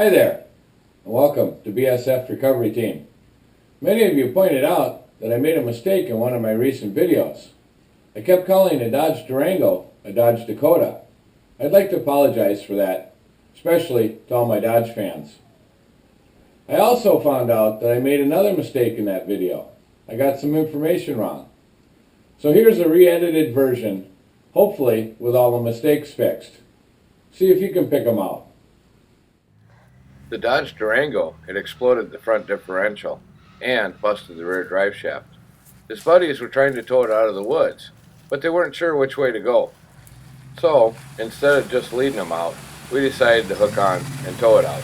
Hi there, and welcome to BSF Recovery Team. Many of you pointed out that I made a mistake in one of my recent videos. I kept calling a Dodge Durango a Dodge Dakota. I'd like to apologize for that, especially to all my Dodge fans. I also found out that I made another mistake in that video. I got some information wrong. So here's a re-edited version, hopefully with all the mistakes fixed. See if you can pick them out. The Dodge Durango had exploded the front differential and busted the rear drive shaft. His buddies were trying to tow it out of the woods, but they weren't sure which way to go. So, instead of just leading them out, we decided to hook on and tow it out.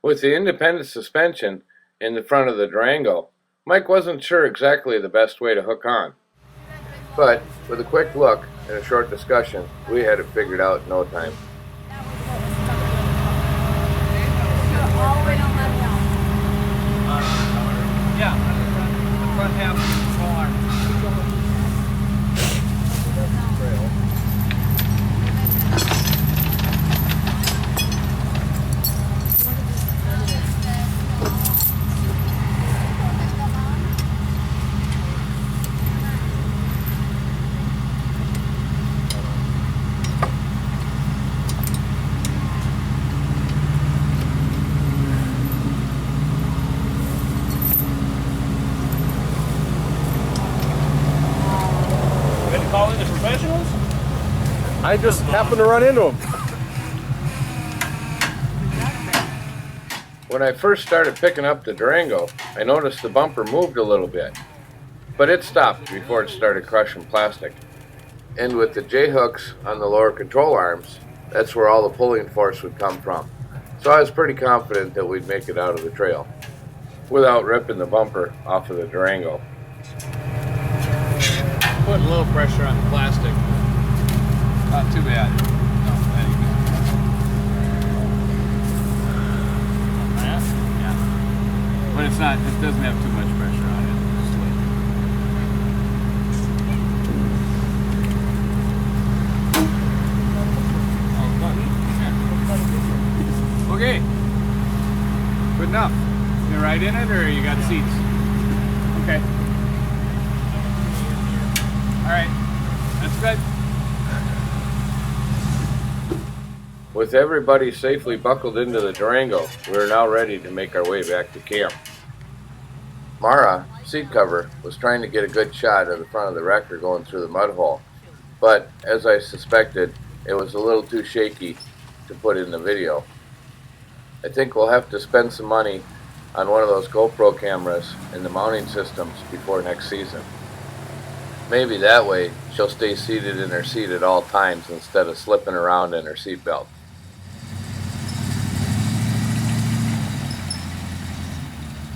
With the independent suspension in the front of the Durango, Mike wasn't sure exactly the best way to hook on. But with a quick look and a short discussion, we had it figured out in no time. Yeah, the front half of the small arm. Calling the professionals? I just happened to run into him. When I first started picking up the Durango, I noticed the bumper moved a little bit, but it stopped before it started crushing plastic. And with the J-hooks on the lower control arms, that's where all the pulling force would come from. So I was pretty confident that we'd make it out of the trail without ripping the bumper off of the Durango. Putting a little pressure on the plastic. Not too bad. No, there you go. Yeah. But it's not, it doesn't have too much pressure on it. Oh, okay. Good enough. You right in it or you got seats? Okay. All right, that's good. With everybody safely buckled into the Durango, we are now ready to make our way back to camp. Mara, seat cover, was trying to get a good shot of the front of the wrecker going through the mud hole, but as I suspected, it was a little too shaky to put in the video. I think we'll have to spend some money on one of those GoPro cameras and the mounting systems before next season. Maybe that way she'll stay seated in her seat at all times instead of slipping around in her seat belt.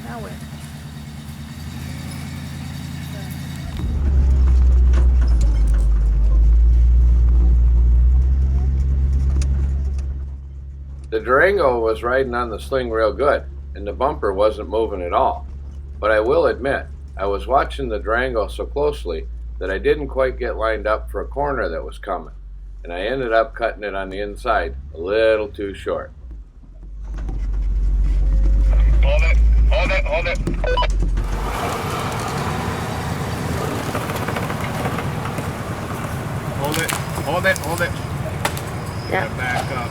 Now where? The Durango was riding on the sling real good, and the bumper wasn't moving at all. But I will admit, I was watching the Durango so closely that I didn't quite get lined up for a corner that was coming, and I ended up cutting it on the inside a little too short. Hold it, hold it, hold it. Hold it, hold it, hold it. Yeah. Gotta back up.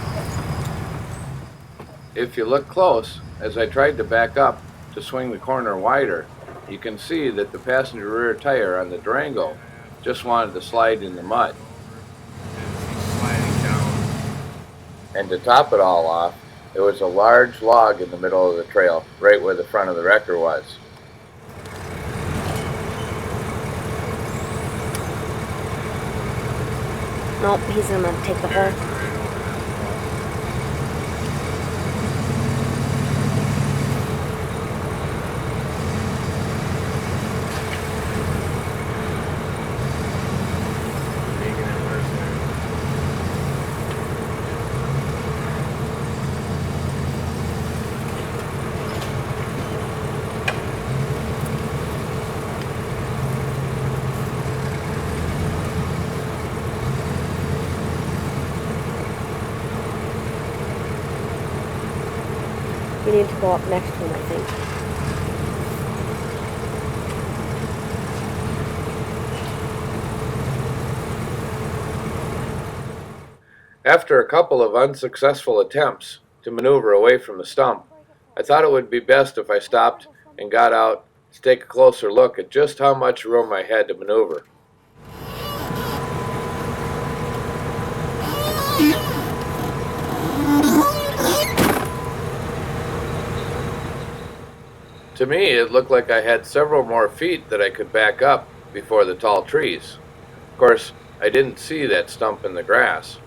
If you look close, as I tried to back up to swing the corner wider, you can see that the passenger rear tire on the Durango just wanted to slide in the mud. Sliding down. And to top it all off, there was a large log in the middle of the trail, right where the front of the wrecker was. Nope, he's gonna take the hole. Making it worse there. You need to go up next to him, I think. After a couple of unsuccessful attempts to maneuver away from the stump, I thought it would be best if I stopped and got out to take a closer look at just how much room I had to maneuver. To me, it looked like I had several more feet that I could back up before the tall trees. Of course, I didn't see that stump in the grass.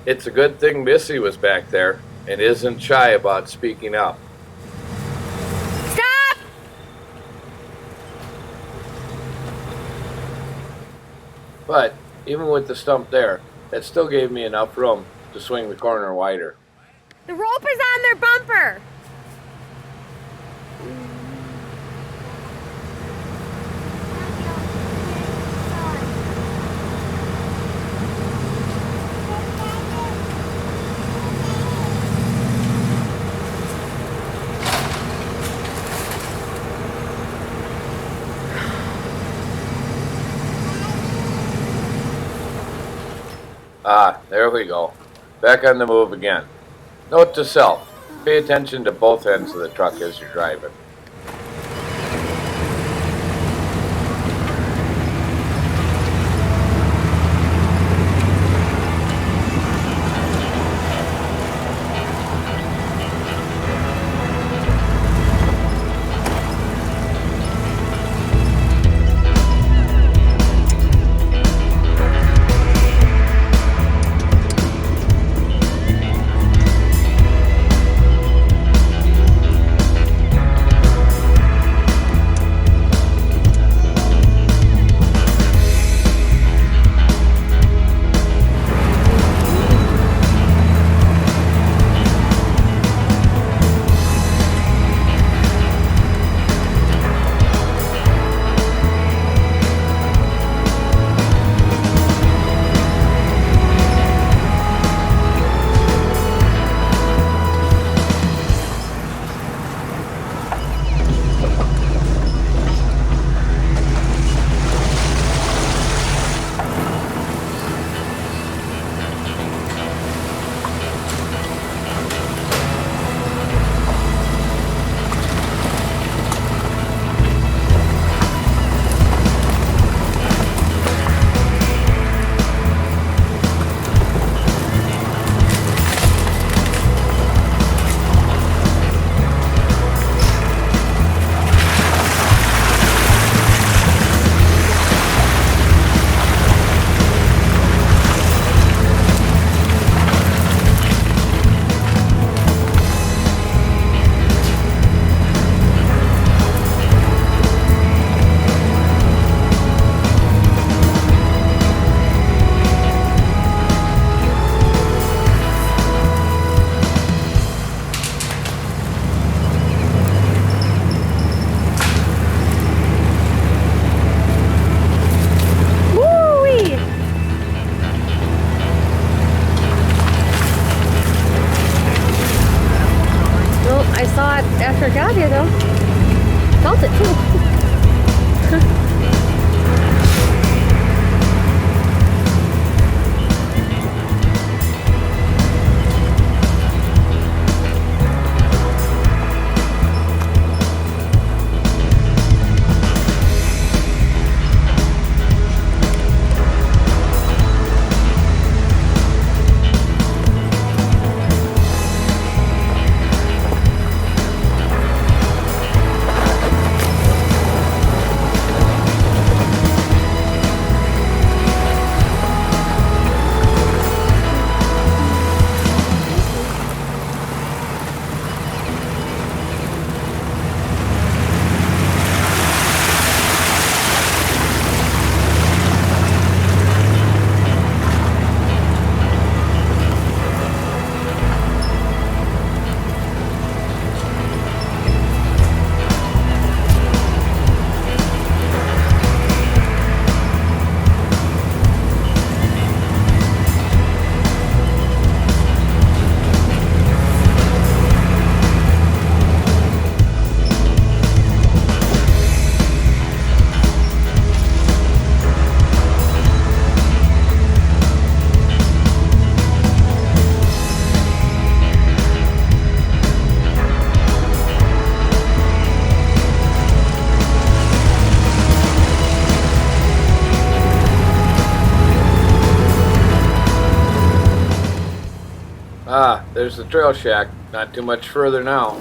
It's a good thing Missy was back there and isn't shy about speaking up. Stop! But even with the stump there, that still gave me enough room to swing the corner wider. The rope is on their bumper! Ah, there we go. Back on the move again. Note to self, pay attention to both ends of the truck as you're driving. I saw it after I got here though. Felt it too. Ah, there's the trail shack. Not too much further now.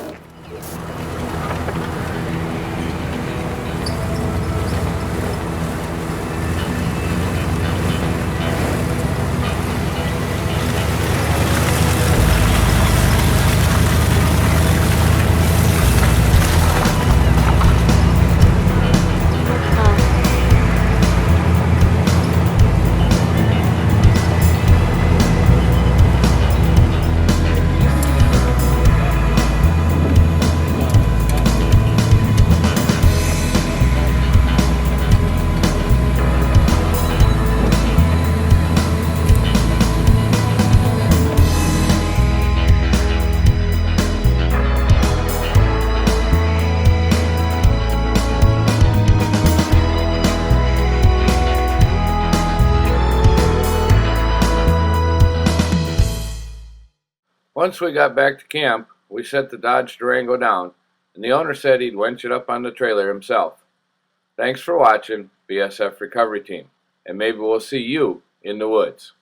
Once we got back to camp, we set the Dodge Durango down, and the owner said he'd winch it up on the trailer himself. Thanks for watching, BSF Recovery Team, and maybe we'll see you in the woods.